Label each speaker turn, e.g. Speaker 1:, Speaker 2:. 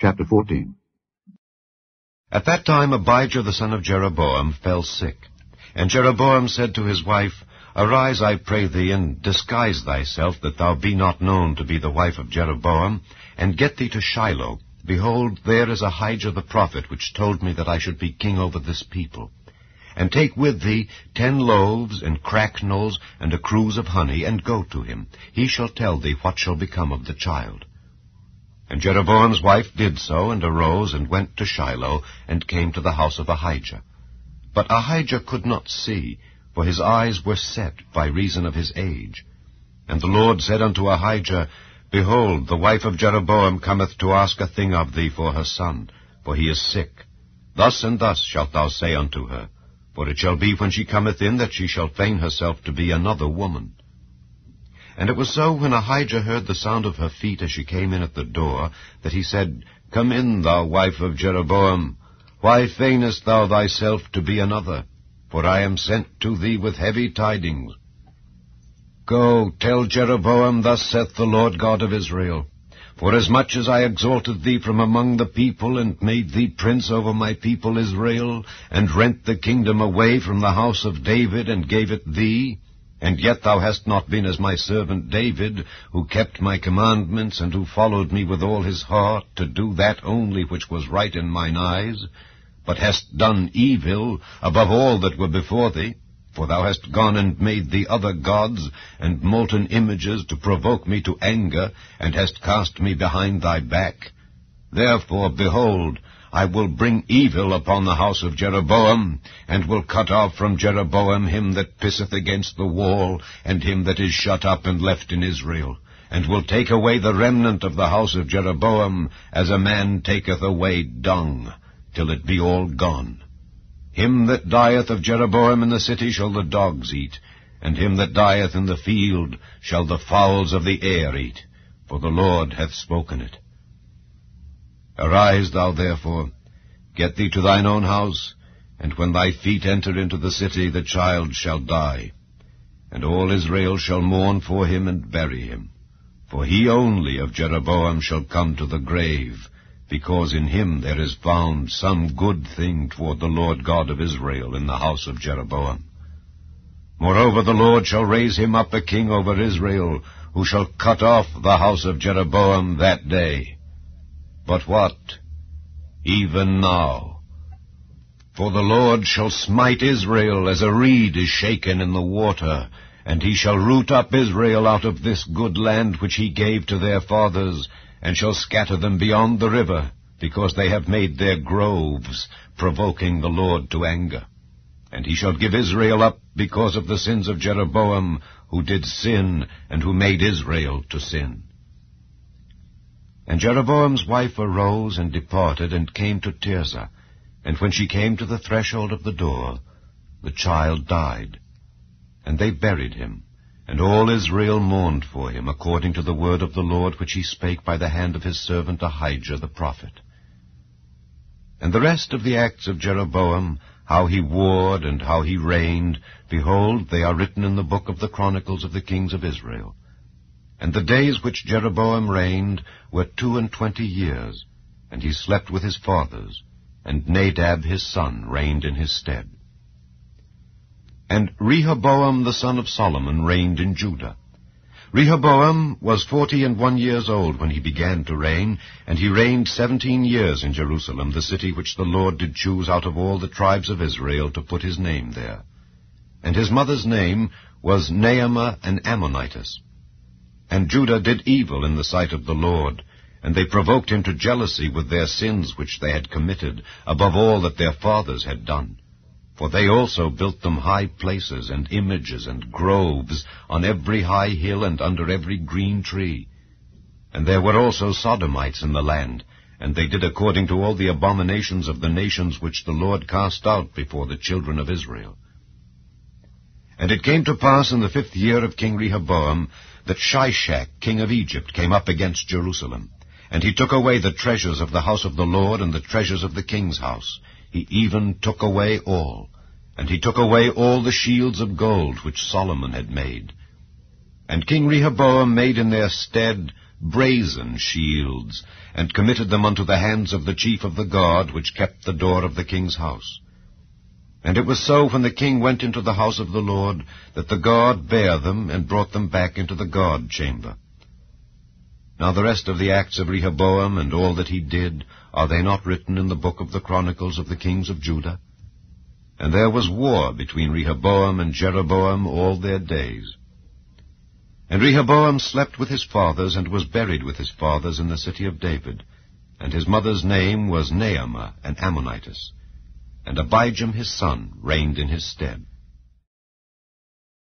Speaker 1: Chapter 14.
Speaker 2: At that time Abijah the son of Jeroboam fell sick. And Jeroboam said to his wife, Arise, I pray thee, and disguise thyself, that thou be not known to be the wife of Jeroboam, and get thee to Shiloh. Behold, there is Ahijah the prophet, which told me that I should be king over this people. And take with thee 10 loaves, and cracknels, and a cruse of honey, and go to him. He shall tell thee what shall become of the child. And Jeroboam's wife did so, and arose, and went to Shiloh, and came to the house of Ahijah. But Ahijah could not see, for his eyes were set by reason of his age. And the Lord said unto Ahijah, Behold, the wife of Jeroboam cometh to ask a thing of thee for her son, for he is sick. Thus and thus shalt thou say unto her, for it shall be when she cometh in that she shall feign herself to be another woman. And it was so, when Ahijah heard the sound of her feet as she came in at the door, that he said, Come in, thou wife of Jeroboam. Why feignest thou thyself to be another? For I am sent to thee with heavy tidings. Go, tell Jeroboam, Thus saith the Lord God of Israel, Forasmuch as I exalted thee from among the people, and made thee prince over my people Israel, and rent the kingdom away from the house of David, and gave it thee, and yet thou hast not been as my servant David, who kept my commandments, and who followed me with all his heart, to do that only which was right in mine eyes, but hast done evil above all that were before thee. For thou hast gone and made thee other gods, and molten images, to provoke me to anger, and hast cast me behind thy back. Therefore, behold, I will bring evil upon the house of Jeroboam, and will cut off from Jeroboam him that pisseth against the wall, and him that is shut up and left in Israel, and will take away the remnant of the house of Jeroboam, as a man taketh away dung, till it be all gone. Him that dieth of Jeroboam in the city shall the dogs eat, and him that dieth in the field shall the fowls of the air eat, for the Lord hath spoken it. Arise thou therefore, get thee to thine own house, and when thy feet enter into the city, the child shall die, and all Israel shall mourn for him and bury him. For he only of Jeroboam shall come to the grave, because in him there is found some good thing toward the Lord God of Israel in the house of Jeroboam. Moreover, the Lord shall raise him up a king over Israel, who shall cut off the house of Jeroboam that day. But what? Even now. For the Lord shall smite Israel as a reed is shaken in the water, and he shall root up Israel out of this good land which he gave to their fathers, and shall scatter them beyond the river, because they have made their groves, provoking the Lord to anger. And he shall give Israel up because of the sins of Jeroboam, who did sin, and who made Israel to sin. And Jeroboam's wife arose and departed, and came to Tirzah. And when she came to the threshold of the door, the child died. And they buried him. And all Israel mourned for him, according to the word of the Lord which he spake by the hand of his servant Ahijah the prophet. And the rest of the acts of Jeroboam, how he warred and how he reigned, behold, they are written in the book of the Chronicles of the kings of Israel. And the days which Jeroboam reigned were 22 years, and he slept with his fathers, and Nadab his son reigned in his stead. And Rehoboam the son of Solomon reigned in Judah. Rehoboam was 41 years old when he began to reign, and he reigned 17 years in Jerusalem, the city which the Lord did choose out of all the tribes of Israel to put his name there. And his mother's name was Naamah an Ammonitess. And Judah did evil in the sight of the Lord, and they provoked him to jealousy with their sins which they had committed, above all that their fathers had done. For they also built them high places, and images, and groves, on every high hill, and under every green tree. And there were also Sodomites in the land, and they did according to all the abominations of the nations which the Lord cast out before the children of Israel. And it came to pass in the 5th year of King Rehoboam, that Shishak, king of Egypt, came up against Jerusalem. And he took away the treasures of the house of the Lord, and the treasures of the king's house. He even took away all. And he took away all the shields of gold which Solomon had made. And King Rehoboam made in their stead brazen shields, and committed them unto the hands of the chief of the guard, which kept the door of the king's house. And it was so, when the king went into the house of the Lord, that the guard bare them, and brought them back into the guard chamber. Now the rest of the acts of Rehoboam, and all that he did, are they not written in the book of the Chronicles of the kings of Judah? And there was war between Rehoboam and Jeroboam all their days. And Rehoboam slept with his fathers, and was buried with his fathers in the city of David. And his mother's name was Naamah, an Ammonitess. And Abijam his son reigned in his stead.